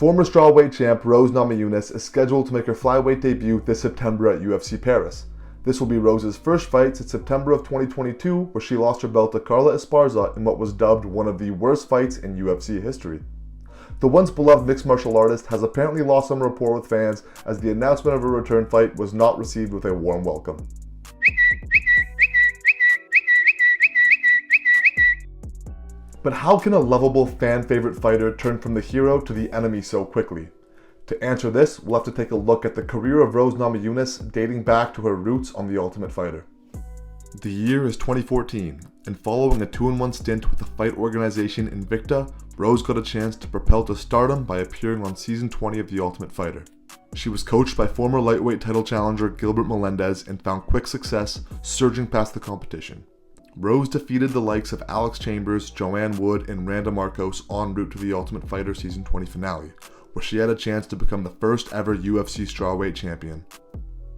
Former strawweight champ Rose Namajunas is scheduled to make her flyweight debut this September at UFC Paris. This will be Rose's first fight since September of 2022, where she lost her belt to Carla Esparza in what was dubbed one of the worst fights in UFC history. The once beloved mixed martial artist has apparently lost some rapport with fans, as the announcement of her return fight was not received with a warm welcome. But how can a lovable fan favorite fighter turn from the hero to the enemy so quickly? To answer this, we'll have to take a look at the career of Rose Namajunas dating back to her roots on The Ultimate Fighter. The year is 2014, and following a 2-1 stint with the fight organization Invicta, Rose got a chance to propel to stardom by appearing on season 20 of The Ultimate Fighter. She was coached by former lightweight title challenger Gilbert Melendez and found quick success, surging past the competition. Rose defeated the likes of Alex Chambers, Joanne Wood, and Randa Marcos en route to The Ultimate Fighter season 20 finale, where she had a chance to become the first ever UFC strawweight champion.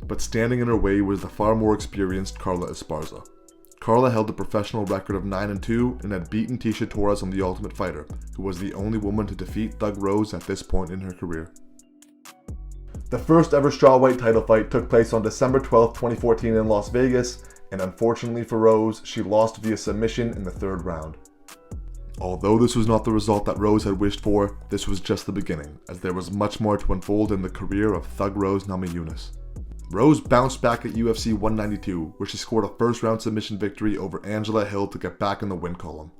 But standing in her way was the far more experienced Carla Esparza. Carla held a professional record of 9-2 and had beaten Tecia Torres on The Ultimate Fighter, who was the only woman to defeat Thug Rose at this point in her career. The first ever strawweight title fight took place on December 12, 2014 in Las Vegas, and unfortunately for Rose, she lost via submission in the third round. Although this was not the result that Rose had wished for, this was just the beginning, as there was much more to unfold in the career of Thug Rose Namajunas. Rose bounced back at UFC 192, where she scored a first-round submission victory over Angela Hill to get back in the win column.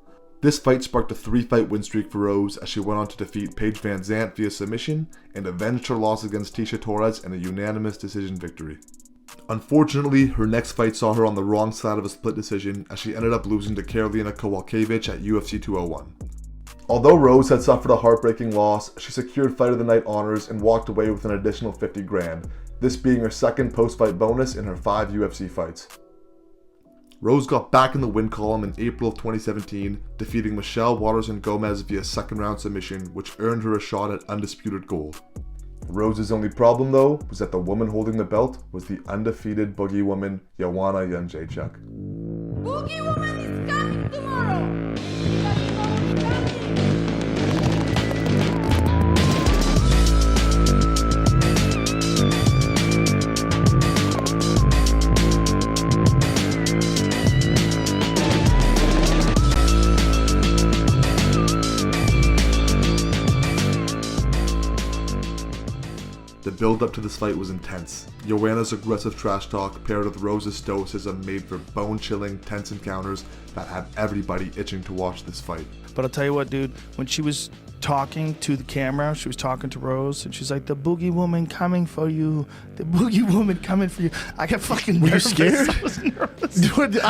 This fight sparked a 3-fight win streak for Rose, as she went on to defeat Paige Van Zandt via submission and avenged her loss against Tecia Torres in a unanimous decision victory. Unfortunately, her next fight saw her on the wrong side of a split decision, as she ended up losing to Karolina Kowalkiewicz at UFC 201. Although Rose had suffered a heartbreaking loss, she secured Fight of the Night honors and walked away with an additional $50,000, this being her second post-fight bonus in her 5 UFC fights. Rose got back in the win column in April of 2017, defeating Michelle Waterson-Gomez via second-round submission, which earned her a shot at undisputed gold. Rose's only problem, though, was that the woman holding the belt was the undefeated Boogie Woman, Joanna Jędrzejczyk. Boogie Woman is coming tomorrow! The build-up to this fight was intense. Joanna's aggressive trash talk paired with Rose's stoicism made for bone-chilling, tense encounters that had everybody itching to watch this fight. But I'll tell you what, dude, when she was talking to the camera, she was talking to Rose, and she's like, the Boogie Woman coming for you. The Boogie Woman coming for you. I got fucking nervous. Were you scared? I was nervous. Dude,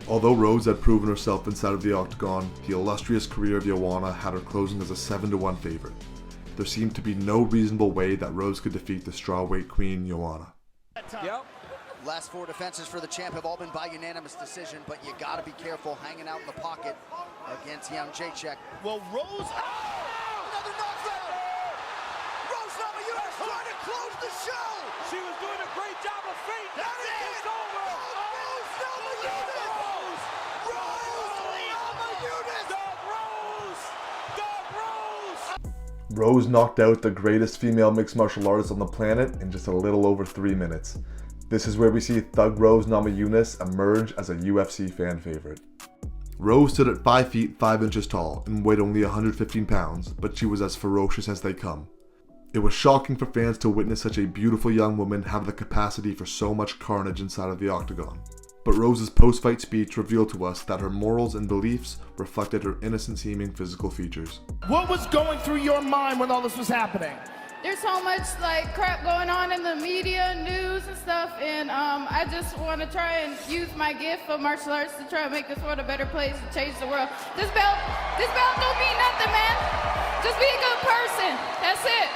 Although Rose had proven herself inside of the octagon, the illustrious career of Joanna had her closing as a 7-1 favorite. There seemed to be no reasonable way that Rose could defeat the strawweight queen, Joanna. Yep. Last 4 defenses for the champ have all been by unanimous decision, but you gotta be careful hanging out in the pocket against Jędrzejczyk. Well, Rose... Oh! Another knockdown! Rose Namajunas trying to close the show! She was doing a great job of feinting. That's it! It's over! Rose Namajunas! Rose Namajunas! Doug Rose! Doug Rose! Rose knocked out the greatest female mixed martial artist on the planet in just a little over 3 minutes. This is where we see Thug Rose Namajunas emerge as a UFC fan favorite. Rose stood at 5 feet 5 inches tall and weighed only 115 pounds, but she was as ferocious as they come. It was shocking for fans to witness such a beautiful young woman have the capacity for so much carnage inside of the octagon. But Rose's post-fight speech revealed to us that her morals and beliefs reflected her innocent-seeming physical features. what was going through your mind when all this was happening? There's so much like crap going on in the media, news and stuff, and I just want to try and use my gift of martial arts to try and make this world a better place and change the world. This belt don't mean nothing, man. Just be a good person. That's it.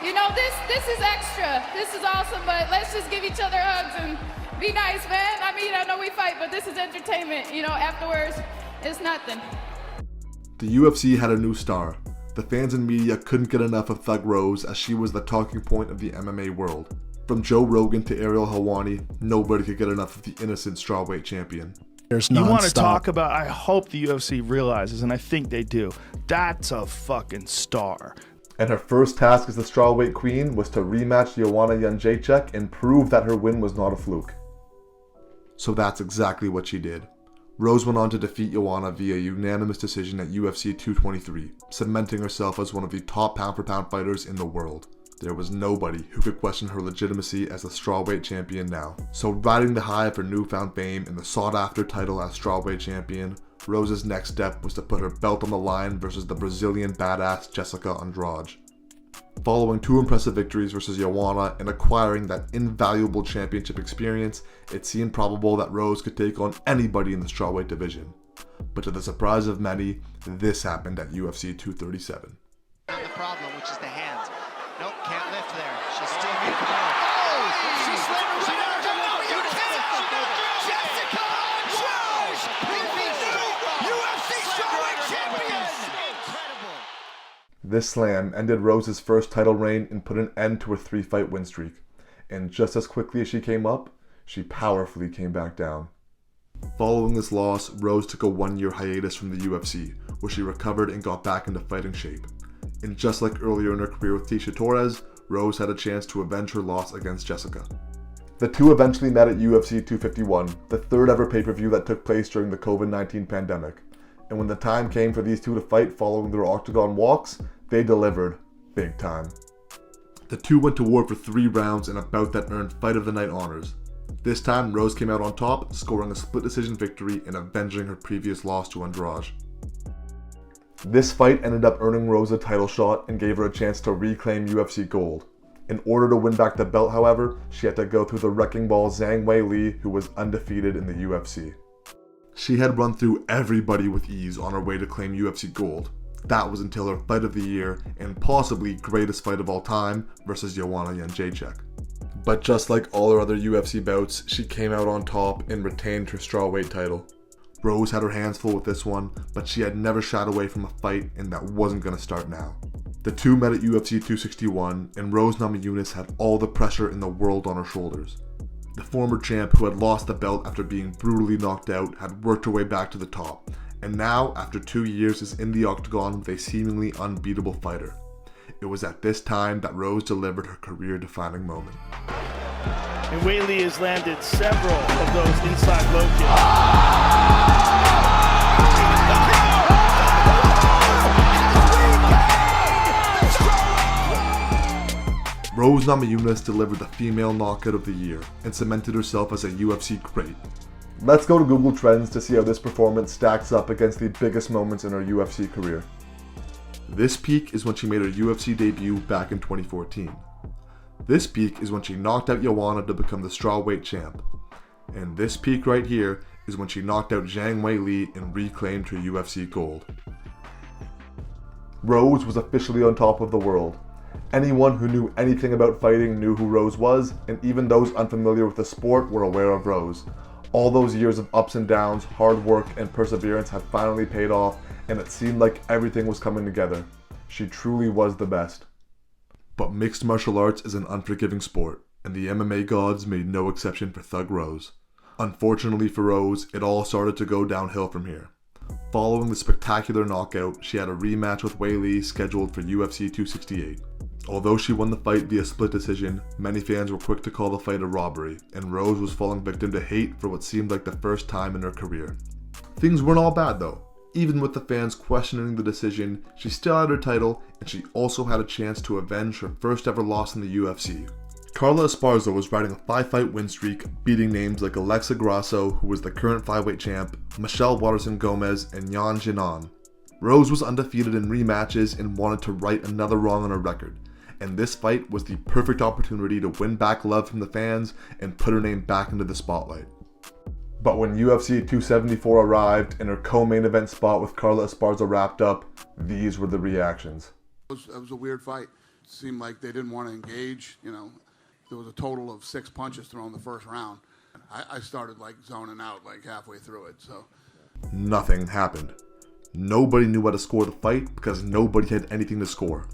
You know, this is extra. This is awesome, but let's just give each other hugs and be nice, man. I mean, I know we fight, but this is entertainment. You know, afterwards, it's nothing. The UFC had a new star. The fans and media couldn't get enough of Thug Rose, as she was the talking point of the MMA world. From Joe Rogan to Ariel Helwani, nobody could get enough of the innocent strawweight champion. You want to talk about, I hope the UFC realizes, and I think they do, that's a fucking star. And her first task as the strawweight queen was to rematch Joanna Jędrzejczyk and prove that her win was not a fluke. So that's exactly what she did. Rose went on to defeat Joanna via unanimous decision at UFC 223, cementing herself as one of the top pound-for-pound fighters in the world. There was nobody who could question her legitimacy as the strawweight champion now. So riding the high of her newfound fame and the sought-after title as strawweight champion, Rose's next step was to put her belt on the line versus the Brazilian badass Jessica Andrade. Following 2 impressive victories versus Joanna and acquiring that invaluable championship experience, it seemed probable that Rose could take on anybody in the strawweight division. But to the surprise of many, this happened at UFC 237. The problem, which is the hands. Nope, can't lift there. She's still being called. Oh! She slammed her right out. No, you can't! Jessica Andrade! The new UFC strawweight champion! Incredible! This slam ended Rose's first title reign and put an end to her 3-fight win streak. And just as quickly as she came up, she powerfully came back down. Following this loss, Rose took a 1-year hiatus from the UFC, where she recovered and got back into fighting shape. And just like earlier in her career with Tecia Torres, Rose had a chance to avenge her loss against Jessica. The two eventually met at UFC 251, the third ever pay-per-view that took place during the COVID-19 pandemic. And when the time came for these two to fight following their octagon walks, they delivered big time. The two went to war for 3 rounds in a bout that earned Fight of the Night honors. This time, Rose came out on top, scoring a split decision victory and avenging her previous loss to Andrade. This fight ended up earning Rose a title shot and gave her a chance to reclaim UFC gold. In order to win back the belt, however, she had to go through the wrecking ball Zhang Weili, who was undefeated in the UFC. She had run through everybody with ease on her way to claim UFC gold. That was until her fight of the year, and possibly greatest fight of all time, versus Joanna Jędrzejczyk. But just like all her other UFC bouts, she came out on top and retained her strawweight title. Rose had her hands full with this one, but she had never shied away from a fight, and that wasn't going to start now. The two met at UFC 261, and Rose Namajunas had all the pressure in the world on her shoulders. The former champ, who had lost the belt after being brutally knocked out, had worked her way back to the top, and now, after 2 years, is in the octagon with a seemingly unbeatable fighter. It was at this time that Rose delivered her career-defining moment. And Weili has landed several of those inside low kicks. Rose Namajunas delivered the female knockout of the year and cemented herself as a UFC great. Let's go to Google Trends to see how this performance stacks up against the biggest moments in her UFC career. This peak is when she made her UFC debut back in 2014. This peak is when she knocked out Joanna to become the strawweight champ. And this peak right here is when she knocked out Zhang Weili and reclaimed her UFC gold. Rose was officially on top of the world. Anyone who knew anything about fighting knew who Rose was, and even those unfamiliar with the sport were aware of Rose. All those years of ups and downs, hard work, and perseverance had finally paid off, and it seemed like everything was coming together. She truly was the best. But mixed martial arts is an unforgiving sport, and the MMA gods made no exception for Thug Rose. Unfortunately for Rose, it all started to go downhill from here. Following the spectacular knockout, she had a rematch with Weili scheduled for UFC 268. Although she won the fight via split decision, many fans were quick to call the fight a robbery, and Rose was falling victim to hate for what seemed like the first time in her career. Things weren't all bad though. Even with the fans questioning the decision, she still had her title, and she also had a chance to avenge her first ever loss in the UFC. Carla Esparza was riding a 5-fight win streak, beating names like Alexa Grasso, who was the current 5-weight champ, Michelle Waterson-Gomez, and Yan Jinan. Rose was undefeated in rematches and wanted to right another wrong on her record, and this fight was the perfect opportunity to win back love from the fans and put her name back into the spotlight. But when UFC 274 arrived and her co-main event spot with Carla Esparza wrapped up, these were the reactions. It was a weird fight. It seemed like they didn't want to engage, There was a total of 6 punches thrown in the first round. I started zoning out halfway through it, so. Nothing happened. Nobody knew how to score the fight because nobody had anything to score.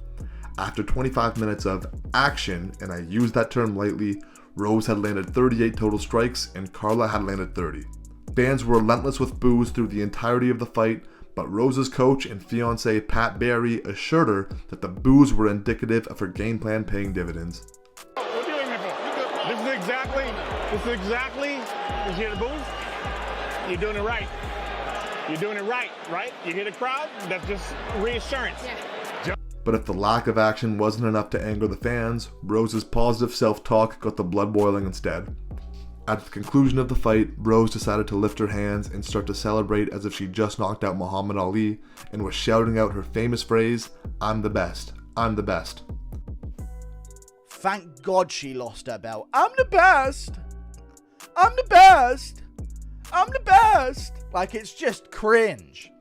After 25 minutes of action, and I use that term lightly, Rose had landed 38 total strikes and Carla had landed 30. Fans were relentless with boos through the entirety of the fight, but Rose's coach and fiancé Pat Barry assured her that the boos were indicative of her game plan paying dividends. What are you doing for? This is exactly, you hear the boos? You're doing it right. You're doing it right? You hear the crowd? That's just reassurance. Yeah. But if the lack of action wasn't enough to anger the fans, Rose's positive self-talk got the blood boiling instead. At the conclusion of the fight, Rose decided to lift her hands and start to celebrate as if she just knocked out Muhammad Ali and was shouting out her famous phrase, "I'm the best, I'm the best." Thank God she lost her belt. I'm the best. I'm the best. I'm the best. Like, it's just cringe.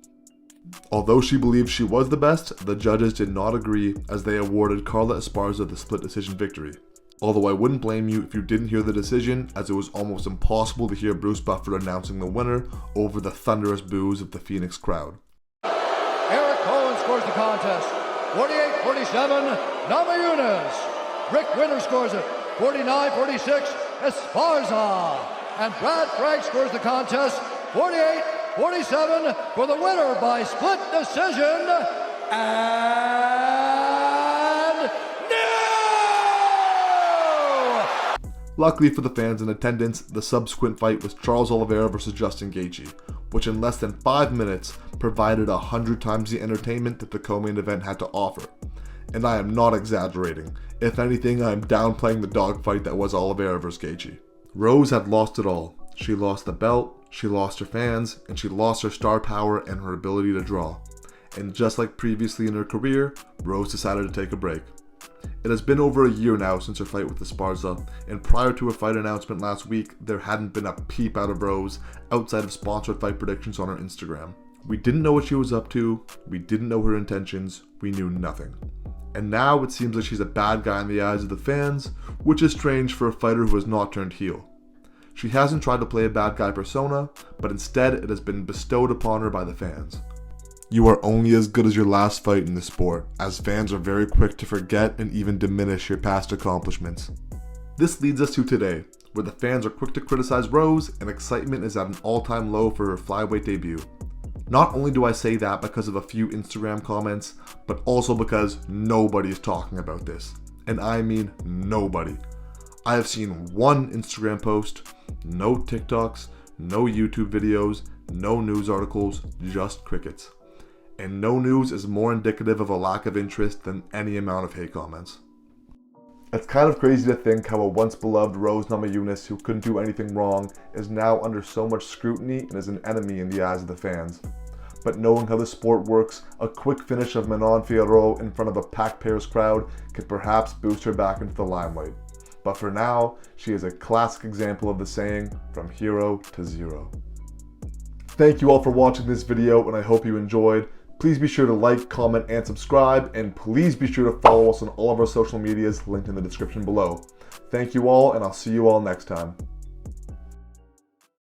Although she believed she was the best, the judges did not agree as they awarded Carla Esparza the split decision victory. Although I wouldn't blame you if you didn't hear the decision, as it was almost impossible to hear Bruce Buffer announcing the winner over the thunderous boos of the Phoenix crowd. Eric Cohen scores the contest, 48-47, Namajunas. Rick Winter scores it, 49-46, Esparza. And Brad Frank scores the contest, 48-47 for the winner by split decision. And Luckily for the fans in attendance, the subsequent fight was Charles Oliveira versus Justin Gaethje, which in less than 5 minutes provided 100 times the entertainment that the co-main event had to offer. And I am not exaggerating. If anything, I am downplaying the dogfight that was Oliveira versus Gaethje. Rose had lost it all. She lost the belt, she lost her fans, and she lost her star power and her ability to draw. And just like previously in her career, Rose decided to take a break. It has been over a year now since her fight with Esparza, and prior to her fight announcement last week, there hadn't been a peep out of Rose outside of sponsored fight predictions on her Instagram. We didn't know what she was up to, we didn't know her intentions, we knew nothing. And now it seems like she's a bad guy in the eyes of the fans, which is strange for a fighter who has not turned heel. She hasn't tried to play a bad guy persona, but instead it has been bestowed upon her by the fans. You are only as good as your last fight in this sport, as fans are very quick to forget and even diminish your past accomplishments. This leads us to today, where the fans are quick to criticize Rose and excitement is at an all-time low for her flyweight debut. Not only do I say that because of a few Instagram comments, but also because nobody is talking about this. And I mean nobody. I have seen one Instagram post, no TikToks, no YouTube videos, no news articles, just crickets. And no news is more indicative of a lack of interest than any amount of hate comments. It's kind of crazy to think how a once beloved Rose Namajunas who couldn't do anything wrong is now under so much scrutiny and is an enemy in the eyes of the fans. But knowing how the sport works, a quick finish of Manon Fiorot in front of a packed Paris crowd could perhaps boost her back into the limelight. But for now, she is a classic example of the saying, from hero to zero. Thank you all for watching this video, and I hope you enjoyed. Please be sure to like, comment, and subscribe, and please be sure to follow us on all of our social medias linked in the description below. Thank you all, and I'll see you all next time.